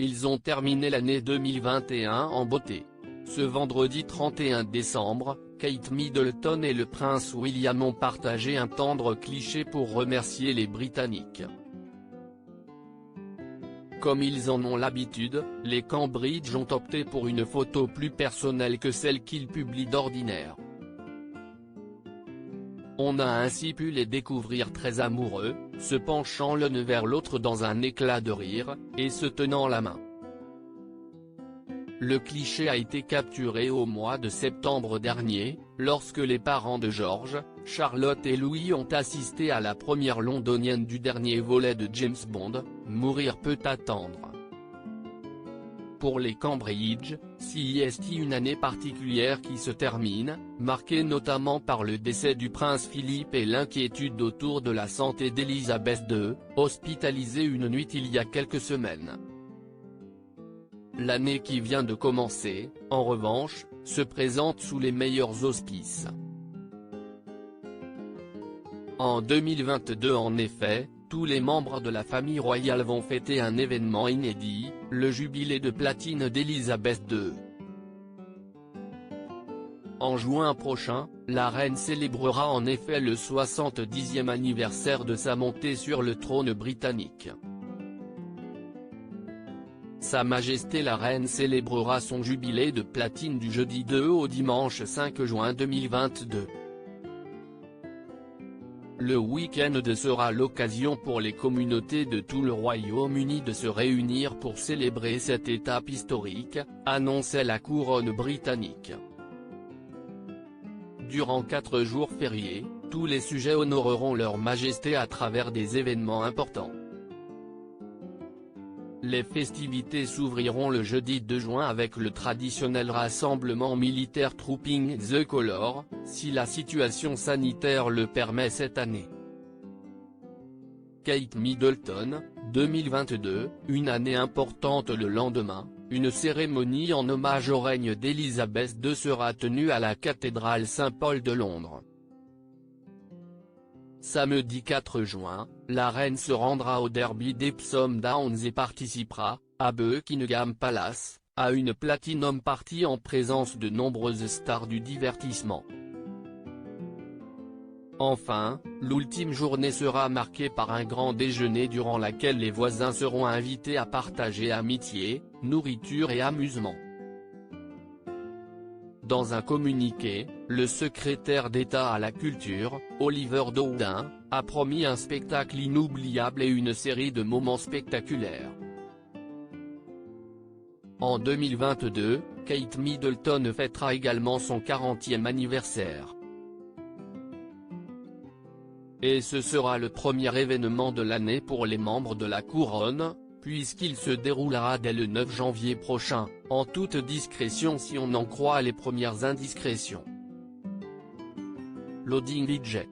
ils ont terminé l'année 2021 en beauté. Ce vendredi 31 décembre, Kate Middleton et le prince William ont partagé un tendre cliché pour remercier les Britanniques. Comme ils en ont l'habitude, les Cambridge ont opté pour une photo plus personnelle que celle qu'ils publient d'ordinaire. On a ainsi pu les découvrir très amoureux, se penchant l'un vers l'autre dans un éclat de rire, et se tenant la main. Le cliché a été capturé au mois de septembre dernier, lorsque les parents de George, Charlotte et Louis ont assisté à la première londonienne du dernier volet de James Bond, Mourir peut attendre. Pour les Cambridge, c'est une année particulière qui se termine, marquée notamment par le décès du prince Philippe et l'inquiétude autour de la santé d'Elisabeth II, hospitalisée une nuit il y a quelques semaines. L'année qui vient de commencer, en revanche, se présente sous les meilleurs auspices. En 2022 en effet, tous les membres de la famille royale vont fêter un événement inédit, le jubilé de platine d'Elisabeth II. En juin prochain, la reine célébrera en effet le 70e anniversaire de sa montée sur le trône britannique. Sa Majesté la Reine célébrera son jubilé de platine du jeudi 2 au dimanche 5 juin 2022. Le week-end sera l'occasion pour les communautés de tout le Royaume-Uni de se réunir pour célébrer cette étape historique, annonçait la couronne britannique. Durant 4 jours fériés, tous les sujets honoreront leur majesté à travers des événements importants. Les festivités s'ouvriront le jeudi 2 juin avec le traditionnel rassemblement militaire Trooping the Colour, si la situation sanitaire le permet cette année. Kate Middleton, 2022, une année importante le lendemain, une cérémonie en hommage au règne d'Elisabeth II sera tenue à la cathédrale Saint-Paul de Londres. Samedi 4 juin, la reine se rendra au derby d'Epsom Downs et participera, à Buckingham Palace, à une Platinum Party en présence de nombreuses stars du divertissement. Enfin, l'ultime journée sera marquée par un grand déjeuner durant lequel les voisins seront invités à partager amitié, nourriture et amusement. Dans un communiqué, le secrétaire d'État à la Culture, Oliver Dowden, a promis un spectacle inoubliable et une série de moments spectaculaires. En 2022, Kate Middleton fêtera également son 40e anniversaire. Et ce sera le premier événement de l'année pour les membres de la couronne, puisqu'il se déroulera dès le 9 janvier prochain, en toute discrétion si on en croit les premières indiscrétions. Loading DJ.